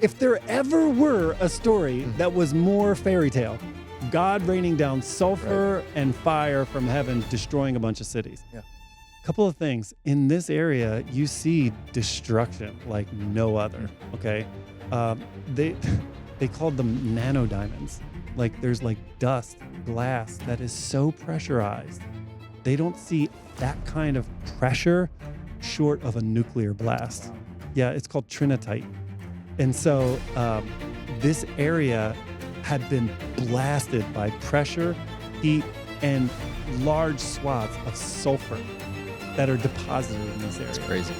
if there ever were a story that was more fairy tale, God raining down sulfur and fire from heaven, destroying a bunch of cities. Yeah. Couple of things. In this area, you see destruction like no other, okay? They called them nanodiamonds. Like there's like dust, glass that is so pressurized. They don't see that kind of pressure short of a nuclear blast. Yeah, it's called trinitite. And so this area had been blasted by pressure, heat, and large swaths of sulfur that are deposited in this area. It's crazy.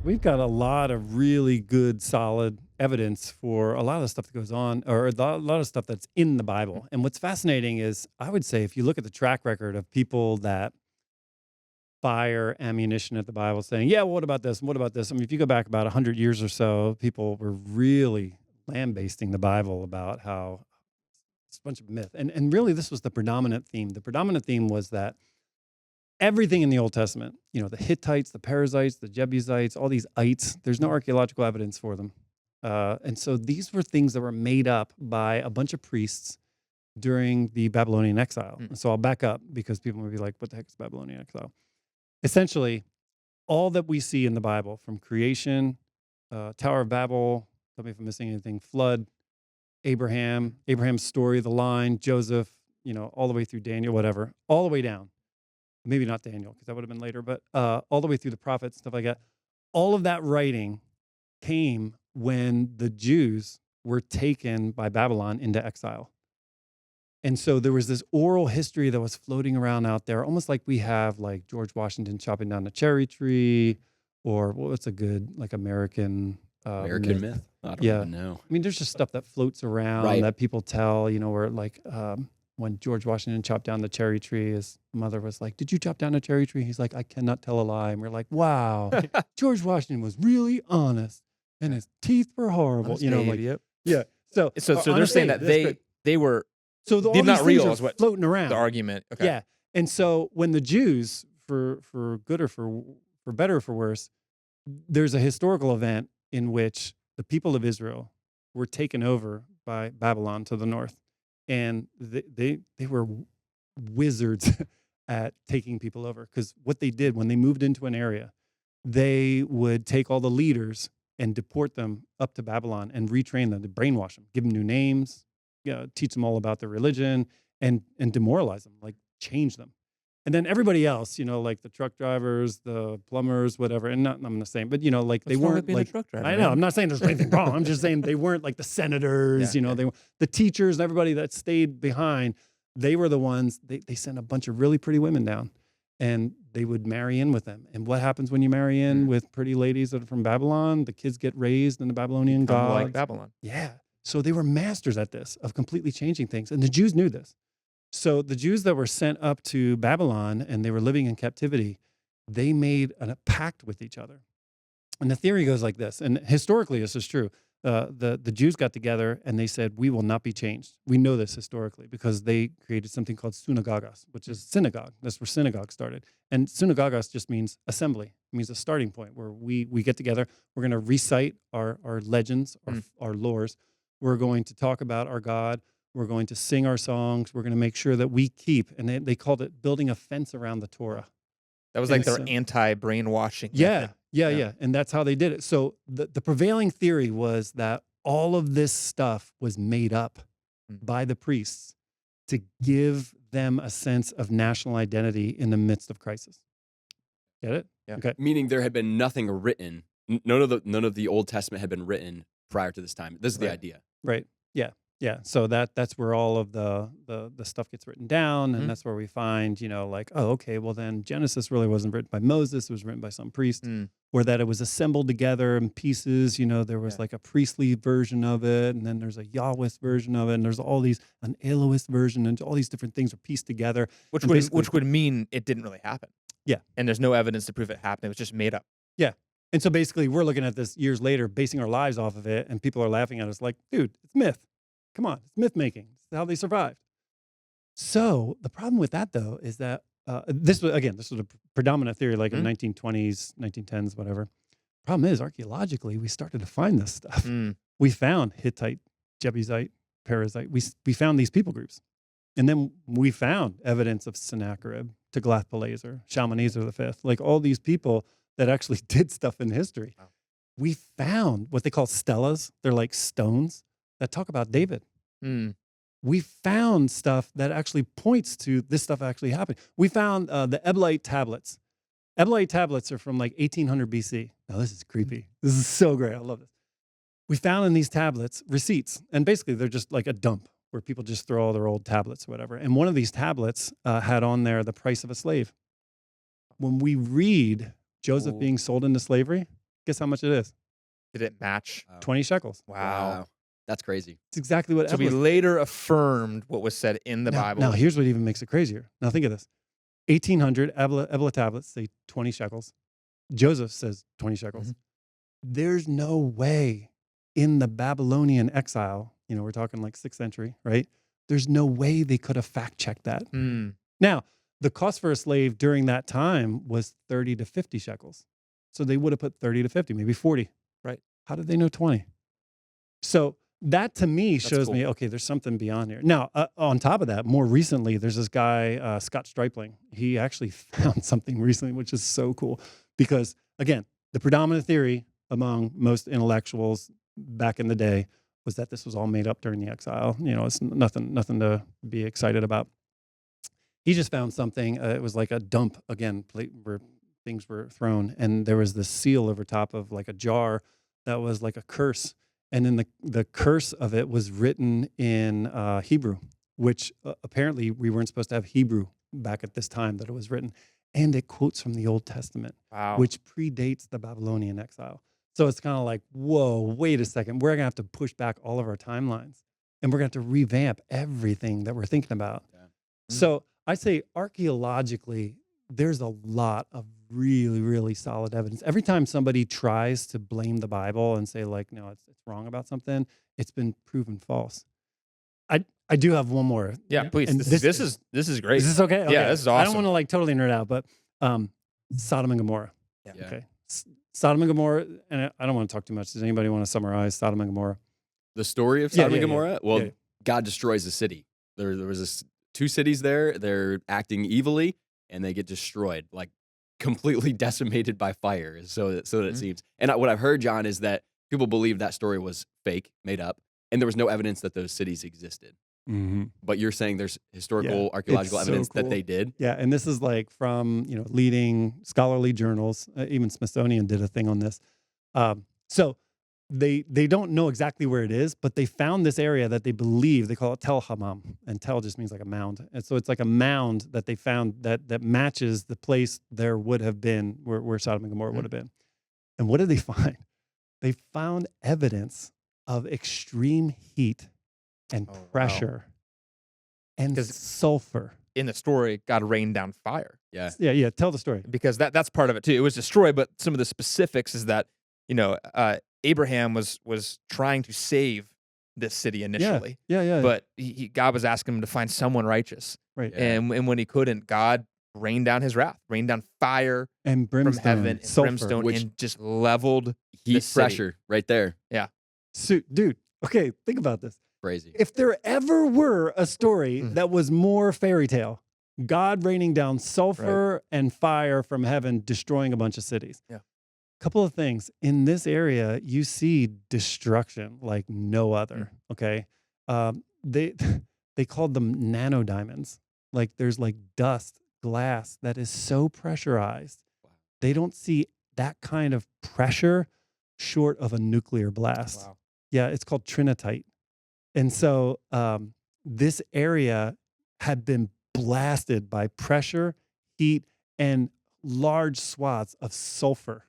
We've got a lot of really good, solid evidence for a lot of the stuff that goes on, or a lot of stuff that's in the Bible. And what's fascinating is, I would say, if you look at the track record of people that fire ammunition at the Bible saying, yeah, well, what about this? And what about this? I mean, if you go back about 100 years or so, people were really lambasting the Bible about how it's a bunch of myth. And really, this was the predominant theme. The predominant theme was that everything in the Old Testament, you know, the Hittites, the Perizzites, the Jebusites, all these ites, there's no archaeological evidence for them. And so these were things that were made up by a bunch of priests during the Babylonian exile. So I'll back up because people may be like, what the heck is Babylonian exile? Essentially, all that we see in the Bible, from creation, Tower of Babel, tell me if I'm missing anything, flood, Abraham's story, the line, Joseph, you know, all the way through Daniel, whatever, all the way down. Maybe not Daniel, because that would have been later, but all the way through the prophets, stuff like that. All of that writing came when the Jews were taken by Babylon into exile. And so there was this oral history that was floating around out there, almost like we have like George Washington chopping down the cherry tree, or what's a good like American myth? I don't even know. I mean, there's just stuff that floats around that people tell, you know, where like when George Washington chopped down the cherry tree, his mother was like, did you chop down a cherry tree? He's like, I cannot tell a lie. And we're like, wow, George Washington was really honest and his teeth were horrible. Honest you know, babe, like, yeah. So they're saying that they were all did not these real things is are what floating around. the argument. Okay. Yeah. And so when the Jews, for good or for better or for worse, there's a historical event in which the people of Israel were taken over by Babylon to the north. And they were wizards at taking people over, because what they did when they moved into an area, they would take all the leaders and deport them up to Babylon and retrain them, to brainwash them, give them new names, teach them all about their religion, and demoralize them, like change them. And then everybody else, you know, like the truck drivers, the plumbers, whatever, and I'm going to say, but you know, like they weren't like, a truck driver, I know, I'm not saying there's anything wrong. I'm just saying they weren't like the senators, you know, they were the teachers and everybody that stayed behind. They were the ones, they sent a bunch of really pretty women down, and they would marry in with them. And what happens when you marry in with pretty ladies that are from Babylon? The kids get raised in the Babylonian gods. Like Babylon. Yeah. So they were masters at this, of completely changing things. And the Jews knew this. So the Jews that were sent up to Babylon and they were living in captivity, they made a pact with each other. And the theory goes like this, and historically this is true. The Jews got together and they said, we will not be changed. We know this historically because they created something called synagogas, which is synagogue. That's where synagogue started. And synagogas just means assembly. It means a starting point where we get together. We're going to recite our legends, our lores. We're going to talk about our God. We're going to sing our songs. We're going to make sure that we keep, and they called it building a fence around the Torah. That was like their anti-brainwashing method. Yeah. And that's how they did it. So the prevailing theory was that all of this stuff was made up by the priests to give them a sense of national identity in the midst of crisis. Get it? Yeah. Okay. Meaning there had been nothing written. None of the Old Testament had been written prior to this time. This is the idea. Right. Yeah. So that's where all of the stuff gets written down, and that's where we find, you know, like, oh, okay, well then Genesis really wasn't written by Moses, it was written by some priest, or that it was assembled together in pieces, you know, there was like a priestly version of it, and then there's a Yahwist version of it, and there's all these, an Elohist version, and all these different things are pieced together. Which would mean it didn't really happen. Yeah. And there's no evidence to prove it happened. It was just made up. Yeah. And so basically we're looking at this years later, basing our lives off of it, and people are laughing at us like, dude, it's myth. Come on, it's myth making. It's how they survived. So the problem with that, though, is that this was a predominant theory, like in Mm. 1920s, 1910s, whatever. Problem is, archaeologically, we started to find this stuff. Mm. We found Hittite, Jebusite, Perizzite. We found these people groups. And then we found evidence of Sennacherib, Tiglath-Pileser, Shalmaneser V, like all these people that actually did stuff in history. Wow. We found what they call stelas. They're like stones that talk about David. Mm. We found stuff that actually points to this stuff actually happening. We found the Eblaite tablets. Eblaite tablets are from like 1800 BC. Now, this is creepy. This is so great. I love this. We found in these tablets receipts, and basically they're just like a dump where people just throw all their old tablets or whatever. And one of these tablets had on there the price of a slave. When we read Joseph Ooh. being sold into slavery, guess how much it is? Did it match? 20 shekels. Wow. That's crazy. It's exactly what So we later affirmed what was said in the Bible. Now, here's what even makes it crazier. Now, think of this. 1800 Ebla tablets say 20 shekels. Joseph says 20 shekels. Mm-hmm. There's no way in the Babylonian exile, we're talking like 6th century, right? There's no way they could have fact-checked that. Mm. Now, the cost for a slave during that time was 30 to 50 shekels. So they would have put 30 to 50, maybe 40. Right. How did they know 20? So that to me shows cool. me, okay, there's something beyond here. Now, on top of that, more recently, there's this guy, Scott Stripling. He actually found something recently, which is so cool. Because, again, the predominant theory among most intellectuals back in the day was that this was all made up during the exile. It's nothing to be excited about. He just found something. It was like a dump, again, where things were thrown. And there was this seal over top of like a jar that was like a curse. And then the curse of it was written in Hebrew, which apparently we weren't supposed to have Hebrew back at this time that it was written. And it quotes from the Old Testament, which predates the Babylonian exile. So it's kind of like, whoa, wait a second. We're going to have to push back all of our timelines. And we're going to have to revamp everything that we're thinking about. Yeah. So I say archaeologically, there's a lot of really, really solid evidence. Every time somebody tries to blame the Bible and say like, no, it's wrong about something, it's been proven false. I do have one more. Yeah, please. And This is great. Is this okay? Yeah, this is awesome. I don't want to like totally nerd out, but Sodom and Gomorrah. Yeah. Okay. Sodom and Gomorrah, and I don't want to talk too much. Does anybody want to summarize Sodom and Gomorrah? The story of Sodom and Gomorrah? Yeah. Well, God destroys the city. There was two cities there. They're acting evilly, and they get destroyed, like completely decimated by fire. So that it seems. And what I've heard, John, is that people believe that story was fake, made up, and there was no evidence that those cities existed. Mm-hmm. But you're saying there's historical, archaeological evidence that they did? Yeah, and this is like from leading scholarly journals. Even Smithsonian did a thing on this. So they don't know exactly where it is, but they found this area that they believe, they call it Tel Hammam, and Tel just means like a mound. And so it's like a mound that they found that matches the place there would have been, where Sodom and Gomorrah would have been. And what did they find? They found evidence of extreme heat and pressure and sulfur. In the story, God rained down fire. Yeah. Yeah. Tell the story. Because that's part of it too. It was destroyed, but some of the specifics is that, Abraham was trying to save this city initially. Yeah. But God was asking him to find someone righteous. Right. Yeah. And when he couldn't, God rained down his wrath, rained down fire and brimstone, from heaven and sulfur, brimstone, which and just leveled heat pressure right there. Yeah. So, dude, okay, think about this. Crazy. If there ever were a story that was more fairy tale, God raining down sulfur and fire from heaven, destroying a bunch of cities. Yeah. Couple of things. In this area, you see destruction like no other, okay? They called them nanodiamonds. Like there's like dust, glass that is so pressurized. Wow. They don't see that kind of pressure short of a nuclear blast. Wow. Yeah, it's called trinitite. And so this area had been blasted by pressure, heat, and large swaths of sulfur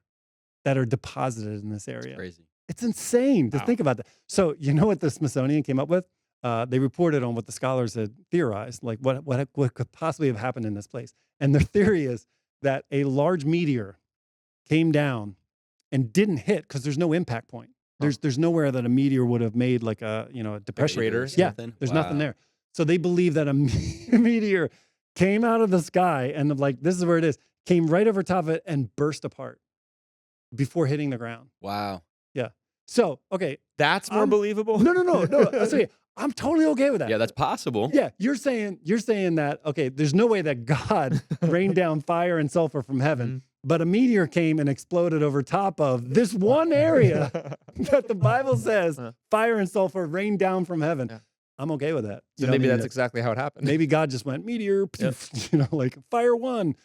that are deposited in this area. That's crazy. It's insane to think about that. So you know what the Smithsonian came up with? They reported on what the scholars had theorized, like what could possibly have happened in this place. And their theory is that a large meteor came down and didn't hit because there's no impact point. There's nowhere that a meteor would have made like a depression. Craters, yeah, nothing? there's Wow. nothing there. So they believe that a meteor came out of the sky and like, this is where it is, came right over top of it and burst apart before hitting the ground. Wow. Yeah. So, okay. That's more believable. No. I'll say, I'm totally okay with that. Yeah, that's possible. Yeah, you're saying that, okay, there's no way that God rained down fire and sulfur from heaven, but a meteor came and exploded over top of this one area that the Bible says fire and sulfur rained down from heaven. Yeah. I'm okay with that. So maybe that's exactly how it happened. Maybe God just went meteor, like fire one.